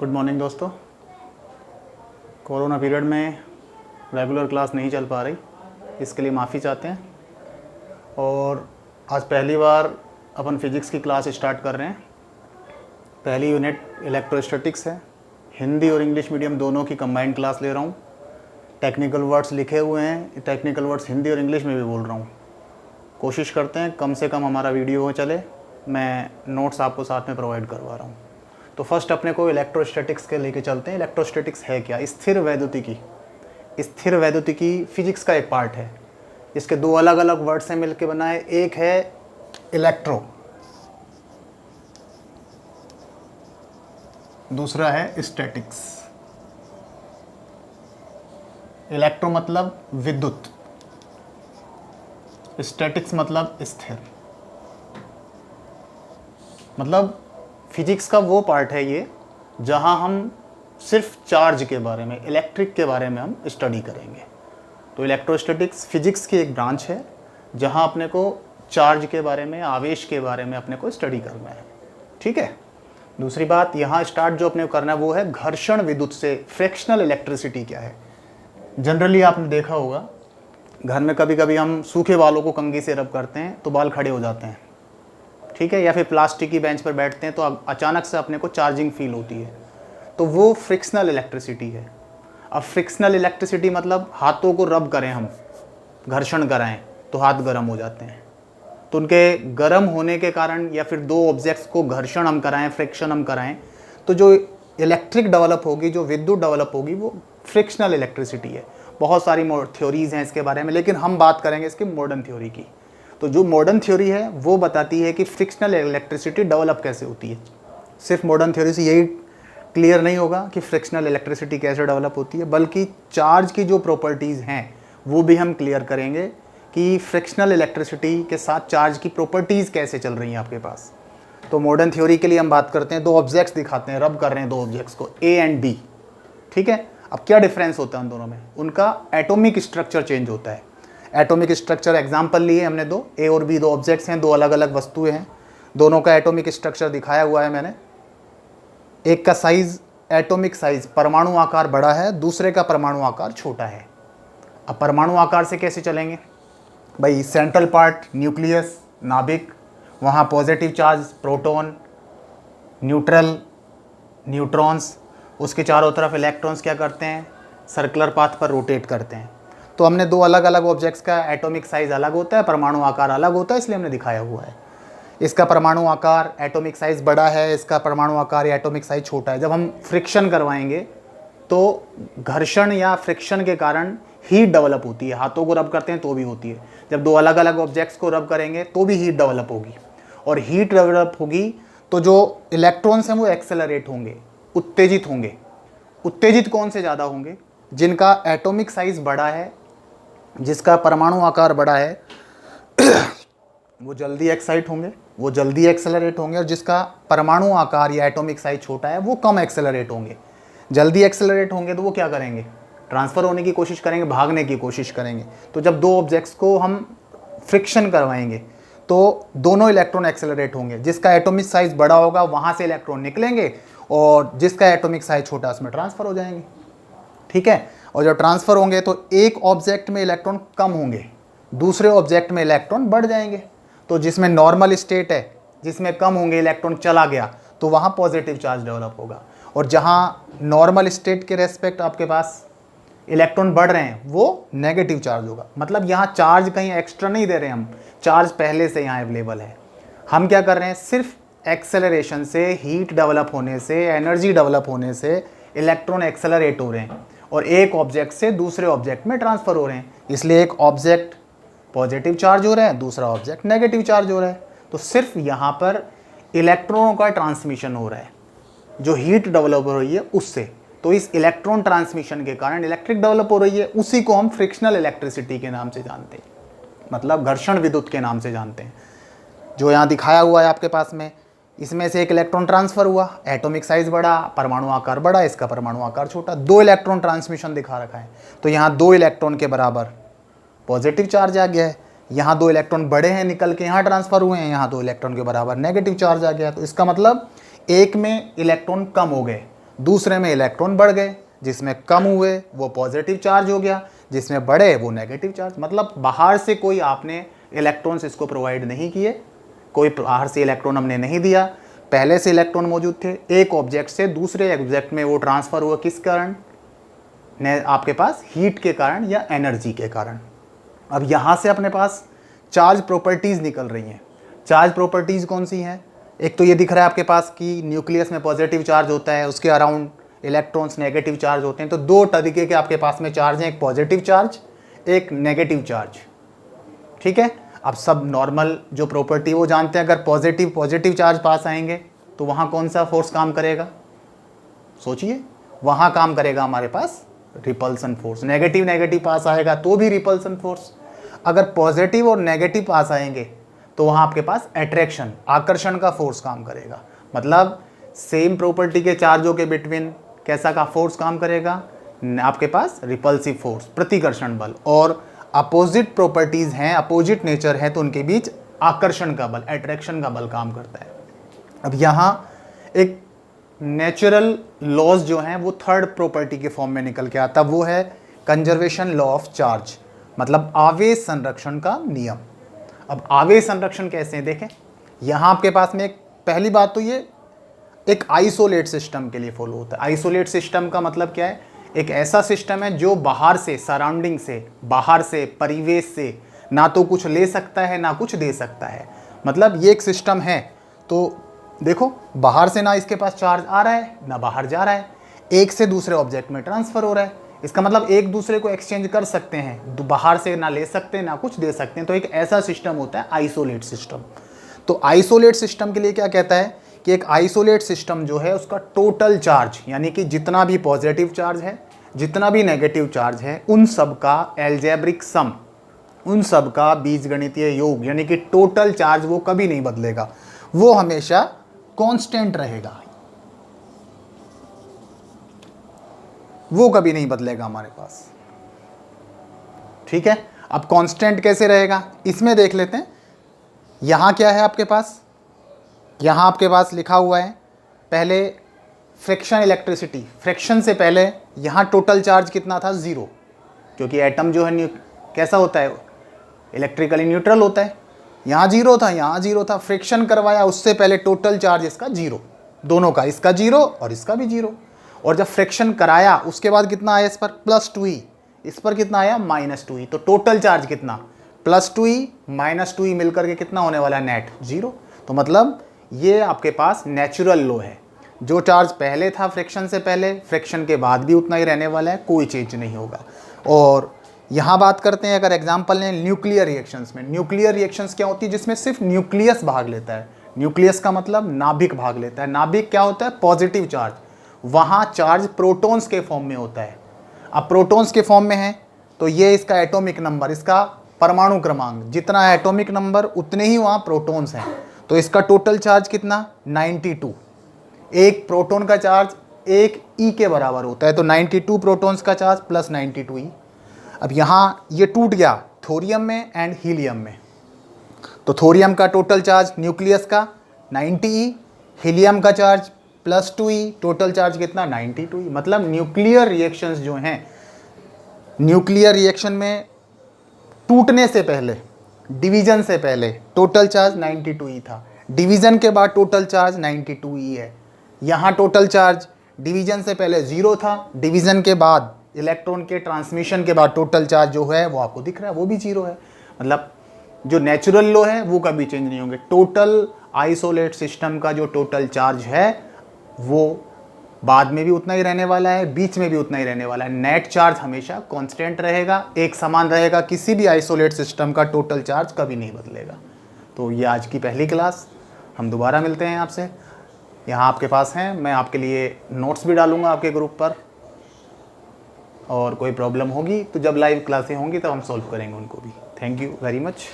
Good morning दोस्तों। Corona period में regular class नहीं चल पा रही, इसके लिए माफ़ी चाहते हैं। और आज पहली बार अपन फिज़िक्स की क्लास स्टार्ट कर रहे हैं। पहली यूनिट इलेक्ट्रोस्टैटिक्स है। हिंदी और इंग्लिश मीडियम दोनों की कंबाइंड क्लास ले रहा हूँ। टेक्निकल वर्ड्स लिखे हुए हैं, टेक्निकल वर्ड्स हिंदी और इंग्लिश में भी बोल रहा हूँ। कोशिश करते हैं कम से कम हमारा वीडियो चले। मैं नोट्स आपको साथ में प्रोवाइड करवा रहा हूँ। तो फर्स्ट अपने को इलेक्ट्रोस्टैटिक्स के लेके चलते हैं। इलेक्ट्रोस्टैटिक्स है क्या? स्थिर वैद्युतिकी। स्थिर वैद्युतिकी फिजिक्स का एक पार्ट है। इसके दो अलग अलग वर्ड से मिलकर बना है। एक है इलेक्ट्रो, दूसरा है स्टैटिक्स। इलेक्ट्रो मतलब विद्युत, स्टैटिक्स मतलब स्थिर। मतलब फिजिक्स का वो पार्ट है ये जहां हम सिर्फ चार्ज के बारे में, इलेक्ट्रिक के बारे में हम स्टडी करेंगे। तो इलेक्ट्रोस्टैटिक्स फिजिक्स की एक ब्रांच है जहां अपने को चार्ज के बारे में, आवेश के बारे में अपने को स्टडी करना है। ठीक है। दूसरी बात, यहाँ स्टार्ट जो अपने को करना है वो है घर्षण विद्युत से। फ्रिक्शनल इलेक्ट्रिसिटी क्या है? जनरली आपने देखा होगा घर में कभी कभी हम सूखे बालों को कंघी से रब करते हैं तो बाल खड़े हो जाते हैं। ठीक है। या फिर प्लास्टिक की बेंच पर बैठते हैं तो अचानक से अपने को चार्जिंग फील होती है, तो वो फ्रिक्शनल इलेक्ट्रिसिटी है। अब फ्रिक्शनल इलेक्ट्रिसिटी मतलब हाथों को रब करें हम, घर्षण कराएं तो हाथ गर्म हो जाते हैं। तो उनके गर्म होने के कारण या फिर दो ऑब्जेक्ट्स को घर्षण हम कराएं, फ्रिक्शन हम कराएं, तो जो इलेक्ट्रिक डेवलप होगी, जो विद्युत डेवलप होगी, वो फ्रिक्शनल इलेक्ट्रिसिटी है। बहुत सारी थ्योरीज हैं इसके बारे में, लेकिन हम बात करेंगे इसकी मॉडर्न थ्योरी की। तो जो मॉडर्न थ्योरी है वो बताती है कि फ्रिक्शनल इलेक्ट्रिसिटी डेवलप कैसे होती है। सिर्फ मॉडर्न थ्योरी से यही क्लियर नहीं होगा कि फ्रिक्शनल इलेक्ट्रिसिटी कैसे डेवलप होती है, बल्कि चार्ज की जो प्रॉपर्टीज़ हैं वो भी हम क्लियर करेंगे कि फ्रिक्शनल इलेक्ट्रिसिटी के साथ चार्ज की प्रॉपर्टीज़ कैसे चल रही हैं आपके पास। तो मॉडर्न थ्योरी के लिए हम बात करते हैं, दो ऑब्जेक्ट्स दिखाते हैं, रब कर रहे हैं दो ऑब्जेक्ट्स को, ए एंड बी। ठीक है। अब क्या डिफरेंस होता है उन दोनों में? उनका एटॉमिक स्ट्रक्चर चेंज होता है। एटॉमिक स्ट्रक्चर एग्जांपल लिए हमने दो, ए और बी दो ऑब्जेक्ट्स हैं, दो अलग अलग वस्तुएं हैं, दोनों का एटॉमिक स्ट्रक्चर दिखाया हुआ है मैंने। एक का साइज, एटॉमिक साइज, परमाणु आकार बड़ा है, दूसरे का परमाणु आकार छोटा है। अब परमाणु आकार से कैसे चलेंगे भाई? सेंट्रल पार्ट न्यूक्लियस, नाभिक, वहाँ positive charge proton, neutral neutrons, उसके चारों तरफ इलेक्ट्रॉन्स क्या करते हैं? सर्कुलर पाथ पर रोटेट करते हैं। तो हमने दो अलग अलग ऑब्जेक्ट्स का एटॉमिक साइज अलग होता है, परमाणु आकार अलग होता है, इसलिए हमने दिखाया हुआ है। इसका परमाणु आकार एटॉमिक साइज बड़ा है, इसका परमाणु आकार या एटॉमिक साइज छोटा है। जब हम फ्रिक्शन करवाएंगे तो घर्षण या फ्रिक्शन के कारण हीट डेवलप होती है। हाथों को रब करते हैं तो भी होती है। जब दो अलग अलग ऑब्जेक्ट्स को रब करेंगे तो भी हीट डेवलप होगी, और हीट डेवलप होगी तो जो इलेक्ट्रॉन्स हैं वो एक्सेलरेट होंगे, उत्तेजित होंगे। उत्तेजित कौन से ज़्यादा होंगे? जिनका एटॉमिक साइज बड़ा है, जिसका परमाणु आकार बड़ा है, वो जल्दी एक्साइट होंगे, वो जल्दी एक्सेलरेट होंगे, और जिसका परमाणु आकार या एटॉमिक साइज छोटा है वो कम एक्सेलरेट होंगे। जल्दी एक्सेलरेट होंगे तो वो क्या करेंगे? ट्रांसफ़र होने की कोशिश करेंगे, भागने की कोशिश करेंगे। तो जब दो ऑब्जेक्ट्स को हम फ्रिक्शन करवाएंगे तो दोनों इलेक्ट्रॉन एक्सेलरेट होंगे। जिसका एटॉमिक साइज बड़ा होगा वहाँ से इलेक्ट्रॉन निकलेंगे, और जिसका एटॉमिक साइज छोटा उसमें ट्रांसफ़र हो जाएंगे। ठीक है। और जब ट्रांसफ़र होंगे तो एक ऑब्जेक्ट में इलेक्ट्रॉन कम होंगे, दूसरे ऑब्जेक्ट में इलेक्ट्रॉन बढ़ जाएंगे। तो जिसमें नॉर्मल स्टेट है, जिसमें कम होंगे, इलेक्ट्रॉन चला गया, तो वहाँ पॉजिटिव चार्ज डेवलप होगा। और जहाँ नॉर्मल स्टेट के रेस्पेक्ट आपके पास इलेक्ट्रॉन बढ़ रहे हैं वो नेगेटिव चार्ज होगा। मतलब यहाँ चार्ज कहीं एक्स्ट्रा नहीं दे रहे हम, चार्ज पहले से यहाँ अवेलेबल है। हम क्या कर रहे हैं? सिर्फ एक्सेलरेशन से, हीट डेवलप होने से, एनर्जी डेवलप होने से इलेक्ट्रॉन एक्सेलरेट हो रहे हैं और एक ऑब्जेक्ट से दूसरे ऑब्जेक्ट में ट्रांसफ़र हो रहे हैं। इसलिए एक ऑब्जेक्ट पॉजिटिव चार्ज हो रहा है, दूसरा ऑब्जेक्ट नेगेटिव चार्ज हो रहा है। तो सिर्फ यहाँ पर इलेक्ट्रॉनों का ट्रांसमिशन हो रहा है, जो हीट डेवलप हो रही है उससे। तो इस इलेक्ट्रॉन ट्रांसमिशन के कारण इलेक्ट्रिक डेवलप हो रही है, उसी को हम फ्रिक्शनल इलेक्ट्रिसिटी के नाम से जानते हैं, मतलब घर्षण विद्युत के नाम से जानते हैं। जो यहाँ दिखाया हुआ है आपके पास में, इसमें से एक इलेक्ट्रॉन ट्रांसफ़र हुआ, एटॉमिक साइज बड़ा, परमाणु आकार बड़ा, इसका परमाणु आकार छोटा, दो इलेक्ट्रॉन ट्रांसमिशन दिखा रखा है। तो यहाँ दो इलेक्ट्रॉन के बराबर पॉजिटिव चार्ज आ गया है, यहाँ दो इलेक्ट्रॉन बड़े हैं निकल के यहाँ ट्रांसफ़र हुए हैं, यहाँ दो इलेक्ट्रॉन के बराबर नेगेटिव चार्ज आ गया। तो इसका मतलब एक में इलेक्ट्रॉन कम हो गए, दूसरे में इलेक्ट्रॉन बढ़ गए, जिसमें कम हुए वो पॉजिटिव चार्ज हो गया, जिसमें बढ़े वो नेगेटिव चार्ज। मतलब बाहर से कोई आपने इलेक्ट्रॉन्स इसको प्रोवाइड नहीं किए, कोई बाहर से इलेक्ट्रॉन हमने नहीं दिया, पहले से इलेक्ट्रॉन मौजूद थे। एक ऑब्जेक्ट से दूसरे ऑब्जेक्ट में वो ट्रांसफ़र हुआ किस कारण? आपके पास हीट के कारण या एनर्जी के कारण। अब यहाँ से अपने पास चार्ज प्रॉपर्टीज़ निकल रही हैं। चार्ज प्रॉपर्टीज़ कौन सी हैं? एक तो ये दिख रहा है आपके पास कि न्यूक्लियस में पॉजिटिव चार्ज होता है, उसके अराउंड इलेक्ट्रॉन्स नेगेटिव चार्ज होते हैं। तो दो तरीके के आपके पास में चार्ज हैं, एक पॉजिटिव चार्ज, एक नेगेटिव चार्ज। ठीक है, अब सब नॉर्मल जो प्रॉपर्टी वो जानते हैं, अगर पॉजिटिव चार्ज पास आएंगे तो वहाँ कौन सा फोर्स काम करेगा? सोचिए, वहाँ काम करेगा हमारे पास रिपल्सन फोर्स। नेगेटिव पास आएगा तो भी रिपल्सन फोर्स। अगर पॉजिटिव और नेगेटिव पास आएंगे तो वहाँ आपके पास अट्रैक्शन, आकर्षण का फोर्स काम करेगा। मतलब सेम प्रॉपर्टी के चार्जों के बिटवीन कैसा का फोर्स काम करेगा? आपके पास रिपल्सिव फोर्स, प्रतिकर्षण बल। और अपोजिट प्रॉपर्टीज़ हैं, अपोजिट नेचर है, तो उनके बीच आकर्षण का बल, अट्रैक्शन का बल काम करता है। अब यहाँ एक नेचुरल लॉज जो हैं वो थर्ड प्रॉपर्टी के फॉर्म में निकल के आता, वो है कंजर्वेशन लॉ ऑफ चार्ज, मतलब आवेश संरक्षण का नियम। अब आवेश संरक्षण कैसे हैं देखें। यहाँ आपके पास में एक पहली बात तो ये एक आइसोलेट सिस्टम के लिए फॉलो होता है। आइसोलेट सिस्टम का मतलब क्या है? एक ऐसा सिस्टम है जो बाहर से, सराउंडिंग से, बाहर से, परिवेश से ना तो कुछ ले सकता है ना कुछ दे सकता है। मतलब ये एक सिस्टम है, तो देखो बाहर से ना इसके पास चार्ज आ रहा है ना बाहर जा रहा है, एक से दूसरे ऑब्जेक्ट में ट्रांसफ़र हो रहा है। इसका मतलब एक दूसरे को एक्सचेंज कर सकते हैं, बाहर से ना ले सकते हैं ना कुछ दे सकते हैं। तो एक ऐसा सिस्टम होता है आइसोलेट सिस्टम। तो आइसोलेट सिस्टम के लिए क्या कहता है कि एक आइसोलेट सिस्टम जो है उसका टोटल चार्ज, यानी कि जितना भी पॉजिटिव चार्ज है, जितना भी नेगेटिव चार्ज है, उन सब का एल्जेब्रिक सम, उन सब का बीजगणितीय योग, यानी कि टोटल चार्ज वो कभी नहीं बदलेगा, वो हमेशा कांस्टेंट रहेगा, वो कभी नहीं बदलेगा हमारे पास। ठीक है, अब कांस्टेंट कैसे रहेगा इसमें देख लेते हैं। यहां क्या है आपके पास? यहां आपके पास लिखा हुआ है पहले फ्रिक्शन इलेक्ट्रिसिटी। फ्रिक्शन से पहले यहां टोटल चार्ज कितना था? 0, क्योंकि एटम जो है कैसा होता है? इलेक्ट्रिकली न्यूट्रल होता है। यहाँ 0 था, यहाँ 0 था। फ्रिक्शन करवाया उससे पहले टोटल चार्ज इसका 0, दोनों का, इसका 0 और इसका भी 0। और जब फ्रिक्शन कराया उसके बाद कितना आया? इस पर +2e, इस पर कितना आया? -2e। तो टोटल चार्ज कितना? +2e -2e मिलकर के कितना होने वाला है? नेट 0। तो मतलब ये आपके पास नेचुरल लो है, जो चार्ज पहले था फ्रिक्शन से पहले, फ्रिक्शन के बाद भी उतना ही रहने वाला है, कोई चेंज नहीं होगा। और यहाँ बात करते हैं अगर एग्जांपल लें न्यूक्लियर रिएक्शंस में। न्यूक्लियर रिएक्शंस क्या होती है? जिसमें सिर्फ न्यूक्लियस भाग लेता है। न्यूक्लियस का मतलब नाभिक भाग लेता है। नाभिक क्या होता है? Positive charge. वहाँ चार्ज प्रोटॉन्स के फॉर्म में होता है। अब प्रोटॉन्स के फॉर्म में है तो ये इसका एटॉमिक नंबर, इसका परमाणु क्रमांक, जितना एटॉमिक नंबर उतने ही वहाँ प्रोटॉन्स हैं। तो इसका टोटल चार्ज कितना? 92। एक प्रोटॉन का चार्ज 1 ई के बराबर होता है, तो 92 प्रोटॉन्स का चार्ज प्लस 92 ई। अब यहाँ ये टूट गया थोरियम में एंड हीलियम में। तो थोरियम का टोटल चार्ज न्यूक्लियस का 90e, हीलियम का चार्ज +2e, टोटल चार्ज कितना? 92e। मतलब न्यूक्लियर रिएक्शंस जो हैं, न्यूक्लियर रिएक्शन में टूटने से पहले, डिवीजन से पहले टोटल चार्ज 92e था, डिवीजन के बाद टोटल चार्ज 92e है। यहाँ टोटल चार्ज डिवीजन से पहले 0 था, डिवीजन के बाद इलेक्ट्रॉन के ट्रांसमिशन के बाद टोटल चार्ज जो है वो आपको दिख रहा है, वो भी 0 है। मतलब जो नेचुरल लो है वो कभी चेंज नहीं होंगे। टोटल आइसोलेट सिस्टम का जो टोटल चार्ज है वो बाद में भी उतना ही रहने वाला है, बीच में भी उतना ही रहने वाला है। नेट चार्ज हमेशा कांस्टेंट रहेगा, एक समान रहेगा। किसी भी आइसोलेट सिस्टम का टोटल चार्ज कभी नहीं बदलेगा। तो ये आज की पहली क्लास, हम दोबारा मिलते हैं आपसे। यहाँ आपके पास हैं, मैं आपके लिए नोट्स भी डालूँगा आपके ग्रुप पर, और कोई प्रॉब्लम होगी तो जब लाइव क्लासें होंगी तब हम सॉल्व करेंगे उनको भी। Thank you very much.